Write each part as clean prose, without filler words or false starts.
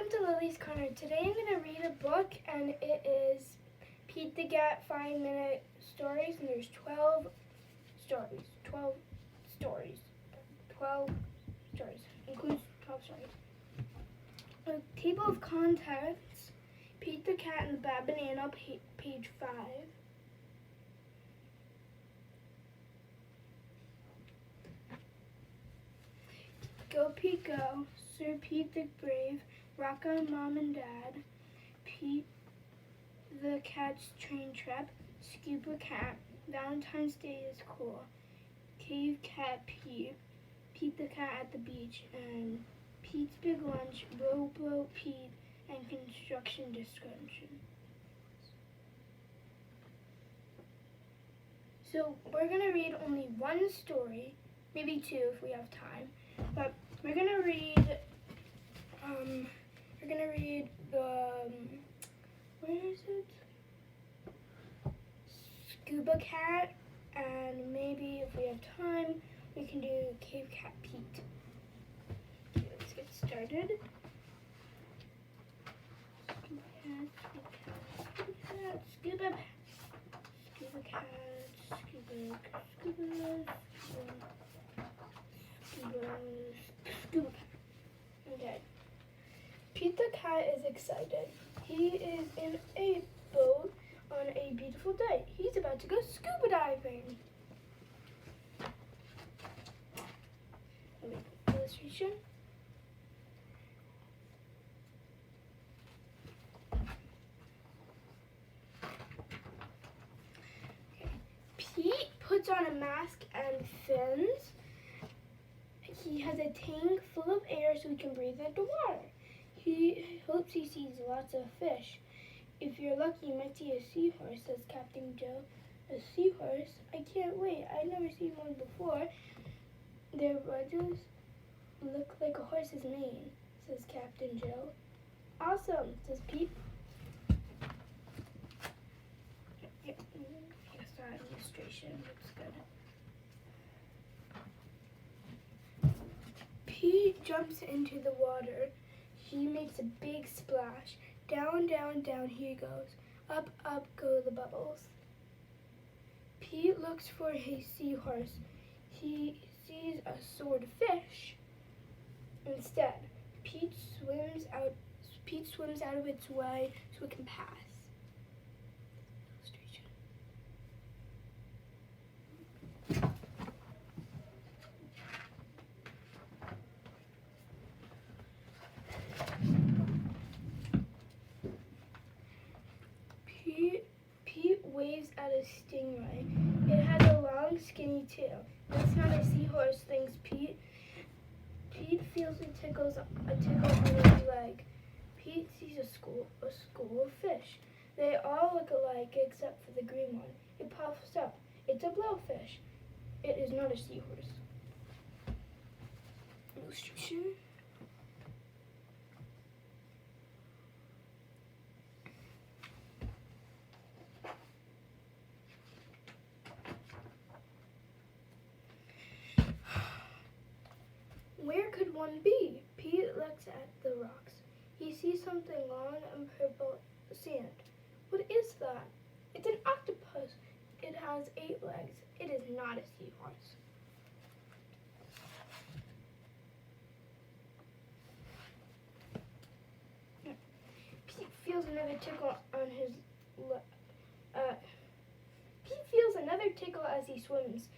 Welcome to Lily's Corner. Today I'm going to read a book, and it is Pete the Cat 5-minute stories, and there's 12 stories. 12 stories. 12 stories. Includes 12 stories. A table of contents. Pete the Cat and the Bad Banana, page 5. Go Pete Go, Sir Pete the Brave, Rocco Mom and Dad, Pete the Cat's Train Trip, Scuba Cat, Valentine's Day is Cool, Cave Cat Pete, Pete the Cat at the Beach, and Pete's Big Lunch, Robo Pete, and Construction Description. So we're going to read only one story, maybe two if we have time, but we're gonna read the where is it? Scuba Cat, and maybe if we have time, we can do Cave Cat Pete. Okay, let's get started. Scuba Cat. Okay. Pete the Cat is excited. He is in a boat on a beautiful day. He's about to go scuba diving. Illustration. Okay. Pete puts on a mask and fins. He has a tank full of air so he can breathe underwater. He hopes he sees lots of fish. If you're lucky, you might see a seahorse, says Captain Joe. A seahorse? I can't wait. I've never seen one before. Their rudges look like a horse's mane, says Captain Joe. Awesome, says Pete. Yes, that illustration looks good. Pete jumps into the water. He makes a big splash. Down, down, down he goes. Up, up go the bubbles. Pete looks for a seahorse. He sees a swordfish. Instead, Pete swims out of its way so it can pass. Pete waves at a stingray. It has a long, skinny tail. That's not a seahorse, thinks Pete. Pete feels a tickle on his leg. Pete sees a school of fish. They all look alike except for the green one. It puffs up. It's a blowfish. It is not a seahorse. Illustration. Where could one be? Pete looks at the rocks. He sees something long and purple sand. What is that? It's an octopus. It has 8 legs. It is not a seahorse. Pete feels another tickle on his Pete feels another tickle as he swims.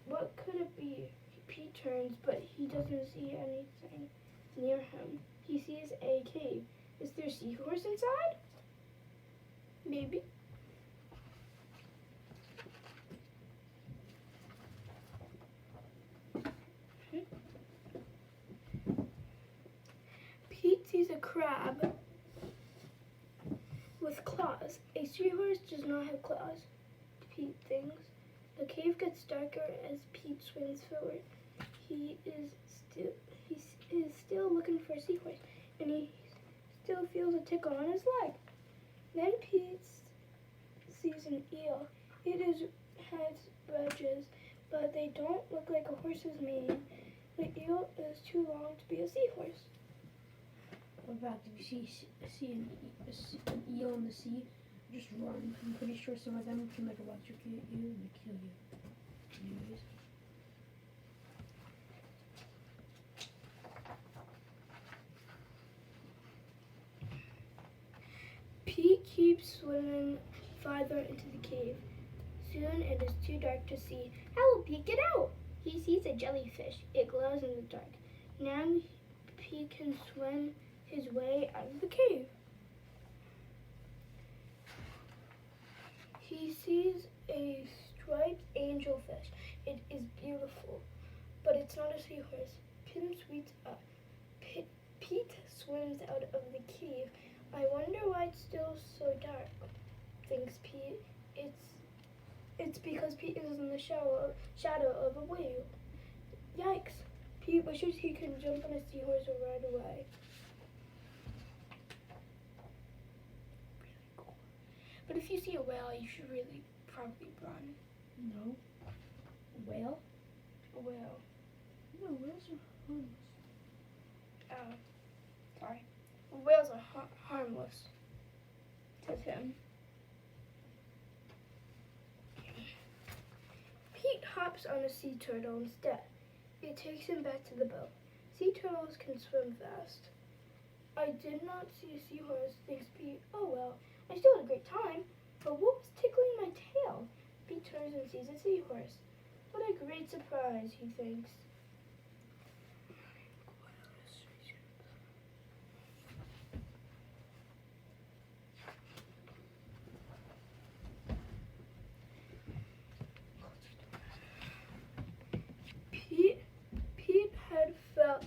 What could it be? Pete turns, but he doesn't see anything near him. He sees a cave. Is there a seahorse inside? Maybe. Pete sees a crab with claws. A seahorse does not have claws, Pete thinks. The cave gets darker as Pete swims forward. He is still looking for a seahorse, and he still feels a tickle on his leg. Then Pete sees an eel. It has wedges, but they don't look like a horse's mane. The eel is too long to be a seahorse. fact, if you see an eel in the sea, just run. I'm pretty sure some of them can like electrocute you and kill you. Anyways. Pete keeps swimming farther into the cave. Soon it is too dark to see. How will Pete get out? He sees a jellyfish. It glows in the dark. Now Pete can swim his way out of the cave. He sees a striped angelfish. It is beautiful, but it's not a seahorse. Pete swims out of the cave. I wonder why it's still so dark, thinks Pete. It's because Pete is in the shadow of a whale. Yikes! Pete wishes he could jump on a seahorse right away. Really cool. But if you see a whale, you should really probably run. No. Whale? A whale. No, whales are harmless. Oh, sorry. Whales are harmless, says him. Pete hops on a sea turtle instead. It takes him back to the boat. Sea turtles can swim fast. I did not see a seahorse, thinks Pete. Oh well, I still had a great time. But what was tickling my tail? Pete turns and sees a seahorse. What a great surprise, he thinks. Pete had felt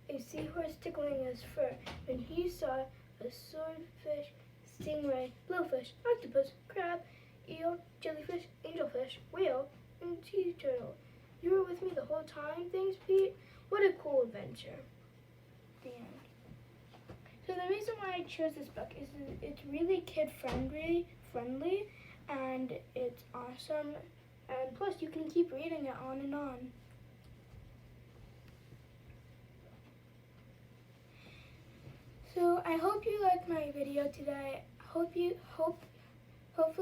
a seahorse tickling his fur when he saw a swordfish, stingray, blowfish, octopus, crab, eel, jellyfish, angelfish, whale, and sea turtle. You were with me the whole time, thanks, Pete. What a cool adventure. The end. So the reason why I chose this book is it's really kid-friendly, and it's awesome. And plus, you can keep reading it on and on. So I hope you liked my video today. Hopefully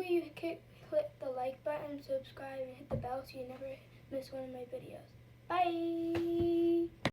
you click the like button, subscribe, and hit the bell so you never miss one of my videos. Bye!